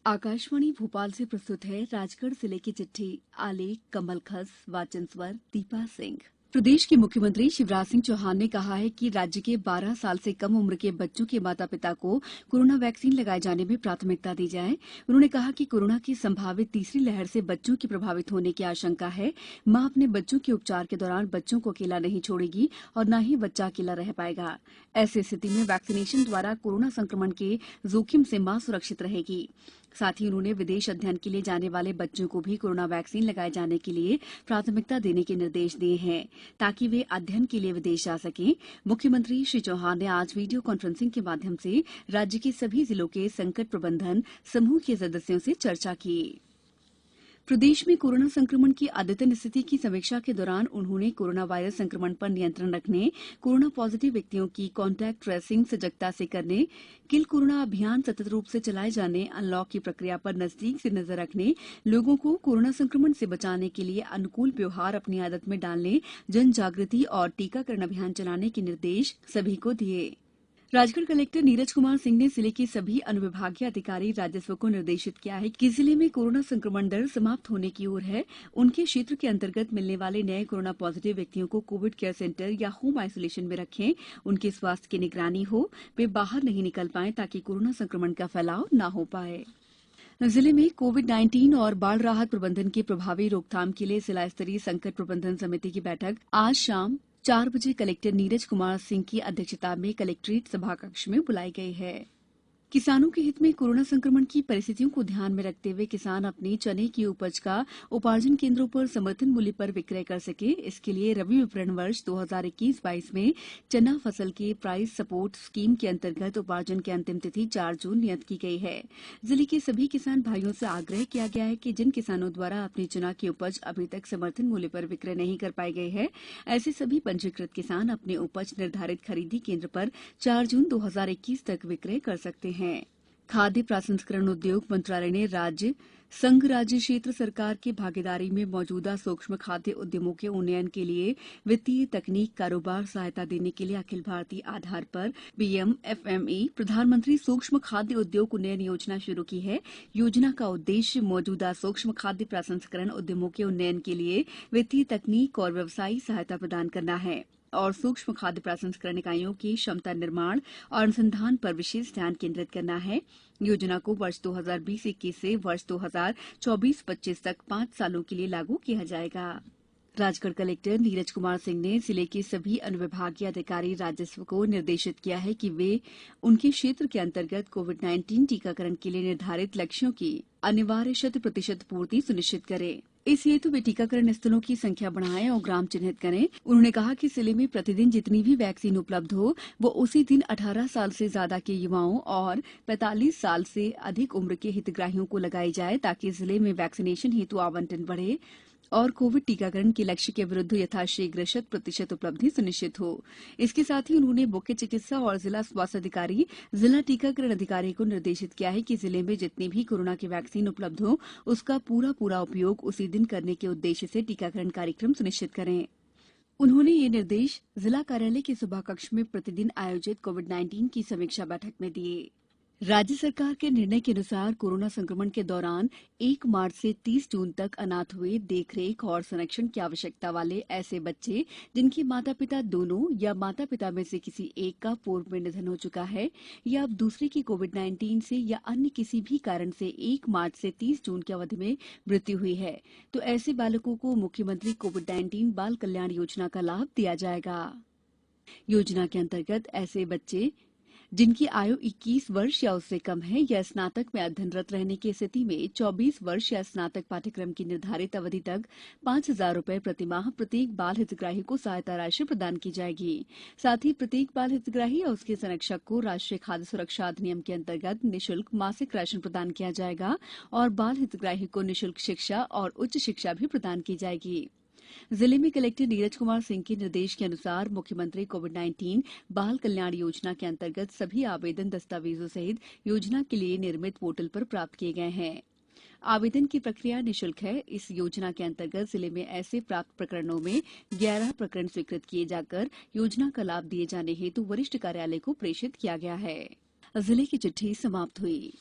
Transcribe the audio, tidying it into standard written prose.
आकाशवाणी भोपाल से प्रस्तुत है राजगढ़ जिले की चिट्ठी। आलेख कमल खस, वाचन स्वर दीपा सिंह। प्रदेश के मुख्यमंत्री शिवराज सिंह चौहान ने कहा है कि राज्य के 12 साल से कम उम्र के बच्चों के माता पिता को कोरोना वैक्सीन लगाए जाने में प्राथमिकता दी जाए। उन्होंने कहा कि कोरोना की संभावित तीसरी लहर से बच्चों के प्रभावित होने की आशंका है। मां अपने बच्चों के उपचार के दौरान बच्चों को अकेला नहीं छोड़ेगी और न ही बच्चा अकेला रह पाएगा। ऐसी स्थिति में वैक्सीनेशन द्वारा कोरोना संक्रमण के जोखिम से मां सुरक्षित रहेगी। साथ ही उन्होंने विदेश अध्ययन के लिए जाने वाले बच्चों को भी कोरोना वैक्सीन लगाए जाने के लिए प्राथमिकता देने के निर्देश दिए हैं ताकि वे अध्ययन के लिए विदेश जा सकें। मुख्यमंत्री श्री चौहान ने आज वीडियो कॉन्फ्रेंसिंग के माध्यम से राज्य के सभी जिलों के संकट प्रबंधन समूह के सदस्यों से चर्चा की। प्रदेश में कोरोना संक्रमण की अद्यतन स्थिति की समीक्षा के दौरान उन्होंने कोरोना वायरस संक्रमण पर नियंत्रण रखने, कोरोना पॉजिटिव व्यक्तियों की कॉन्टैक्ट ट्रेसिंग सजगता से करने, किल कोरोना अभियान सतत रूप से चलाए जाने, अनलॉक की प्रक्रिया पर नजदीक से नजर रखने, लोगों को कोरोना संक्रमण से बचाने के लिए अनुकूल व्यवहार अपनी आदत में डालने, जन जागृति और टीकाकरण अभियान चलाने के निर्देश सभी को दिए। राजगढ़ कलेक्टर नीरज कुमार सिंह ने जिले के सभी अनुविभागीय अधिकारी राजस्व को निर्देशित किया है कि जिले में कोरोना संक्रमण दर समाप्त होने की ओर है। उनके क्षेत्र के अंतर्गत मिलने वाले नए कोरोना पॉजिटिव व्यक्तियों को कोविड केयर सेंटर या होम आइसोलेशन में रखें। उनके स्वास्थ्य की निगरानी हो, वे बाहर नहीं निकल पाएं ताकि कोरोना संक्रमण का फैलाव न हो पाए। जिले में कोविड-19 और बाढ़ राहत प्रबंधन की प्रभावी रोकथाम के लिए जिला स्तरीय संकट प्रबंधन समिति की बैठक आज शाम 4 बजे कलेक्टर नीरज कुमार सिंह की अध्यक्षता में कलेक्ट्रेट सभाकक्ष में बुलाई गई है। किसानों के हित में कोरोना संक्रमण की परिस्थितियों को ध्यान में रखते हुए किसान अपनी चने की उपज का उपार्जन केंद्रों पर समर्थन मूल्य पर विक्रय कर सके। इसके लिए रबी विपणन वर्ष 2021-22 में चना फसल के प्राइस सपोर्ट स्कीम के अंतर्गत उपार्जन की अंतिम तिथि 4 जून नियत की गई है। जिले के सभी किसान भाइयों से आग्रह किया गया है कि जिन किसानों द्वारा अपनी चना की उपज अभी तक समर्थन मूल्य पर विक्रय नहीं कर पाई गई है, ऐसे सभी पंजीकृत किसान अपनी उपज निर्धारित खरीदी केंद्र पर 4 जून 2021 तक विक्रय कर सकते हैं। खाद्य प्रसंस्करण उद्योग मंत्रालय ने राज्य संघ राज्य क्षेत्र सरकार की भागीदारी में मौजूदा सूक्ष्म खाद्य उद्यमों के उन्नयन के लिए वित्तीय तकनीक कारोबार सहायता देने के लिए अखिल भारतीय आधार पर पीएमएफएमई प्रधानमंत्री सूक्ष्म खाद्य उद्योग उन्नयन योजना शुरू की है। योजना का उद्देश्य मौजूदा सूक्ष्म खाद्य प्रसंस्करण उद्यमों के उन्नयन के लिए वित्तीय तकनीक और व्यवसायी सहायता प्रदान करना है और सूक्ष्म खाद्य प्रसंस्करण इकाइयों की क्षमता निर्माण और अनुसंधान पर विशेष ध्यान केंद्रित करना है। योजना को वर्ष 2020-21 से वर्ष 2024-25 तक 5 सालों के लिए लागू किया जाएगा। राजगढ़ कलेक्टर नीरज कुमार सिंह ने जिले के सभी अनुविभागीय अधिकारी राजस्व को निर्देशित किया है कि वे उनके क्षेत्र के अंतर्गत कोविड-19 टीकाकरण के लिए निर्धारित लक्ष्यों की अनिवार्य 100% पूर्ति सुनिश्चित करें। इस हेतु वे टीकाकरण स्थलों की संख्या बढ़ाएं और ग्राम चिन्हित करें। उन्होंने कहा कि जिले में प्रतिदिन जितनी भी वैक्सीन उपलब्ध हो वो उसी दिन 18 साल से ज्यादा के युवाओं और 45 साल से अधिक उम्र के हितग्राहियों को लगाई जाए ताकि जिले में वैक्सीनेशन हेतु आवंटन बढ़े और कोविड टीकाकरण के लक्ष्य के विरुद्ध यथाशीघ्र 100% उपलब्धि सुनिश्चित हो। इसके साथ ही उन्होंने मुख्य चिकित्सा और जिला स्वास्थ्य अधिकारी, जिला टीकाकरण अधिकारी को निर्देशित किया है कि जिले में जितनी भी कोरोना की वैक्सीन उपलब्ध हो उसका पूरा उपयोग उसी दिन करने के उद्देश्य से टीकाकरण कार्यक्रम सुनिश्चित करें। उन्होंने ये निर्देश जिला कार्यालय के सभाकक्ष में प्रतिदिन आयोजित कोविड-19 की समीक्षा बैठक में दिए। राज्य सरकार के निर्णय के अनुसार कोरोना संक्रमण के दौरान 1 मार्च से 30 जून तक अनाथ हुए देखरेख और संरक्षण की आवश्यकता वाले ऐसे बच्चे जिनके माता पिता दोनों या माता पिता में से किसी एक का पूर्व में निधन हो चुका है या अब दूसरे की कोविड-19 से या अन्य किसी भी कारण से 1 मार्च से 30 जून की अवधि में मृत्यु हुई है तो ऐसे बालकों को मुख्यमंत्री कोविड-19 बाल कल्याण योजना का लाभ दिया जाएगा। योजना के अंतर्गत ऐसे बच्चे जिनकी आयु 21 वर्ष या उससे कम है या स्नातक में अध्ययनरत रहने की स्थिति में 24 वर्ष या स्नातक पाठ्यक्रम की निर्धारित अवधि तक 5,000 रुपए प्रतिमाह प्रत्येक बाल हितग्राही को सहायता राशि प्रदान की जाएगी। साथ ही प्रत्येक बाल हितग्राही या उसके संरक्षक को राष्ट्रीय खाद्य सुरक्षा अधिनियम के अंतर्गत निःशुल्क मासिक राशन प्रदान किया जाएगा और बाल हितग्राही को निःशुल्क शिक्षा और उच्च शिक्षा भी प्रदान की जाएगी। जिले में कलेक्टर नीरज कुमार सिंह के निर्देश के अनुसार मुख्यमंत्री कोविड-19 बाल कल्याण योजना के अंतर्गत सभी आवेदन दस्तावेजों सहित योजना के लिए निर्मित पोर्टल पर प्राप्त किए गए हैं। आवेदन की प्रक्रिया निःशुल्क है। इस योजना के अंतर्गत जिले में ऐसे प्राप्त प्रकरणों में 11 प्रकरण स्वीकृत किए जाकर योजना का लाभ दिए जाने हेतु वरिष्ठ कार्यालय को प्रेषित किया गया है। जिले की चिट्ठी समाप्त हुई।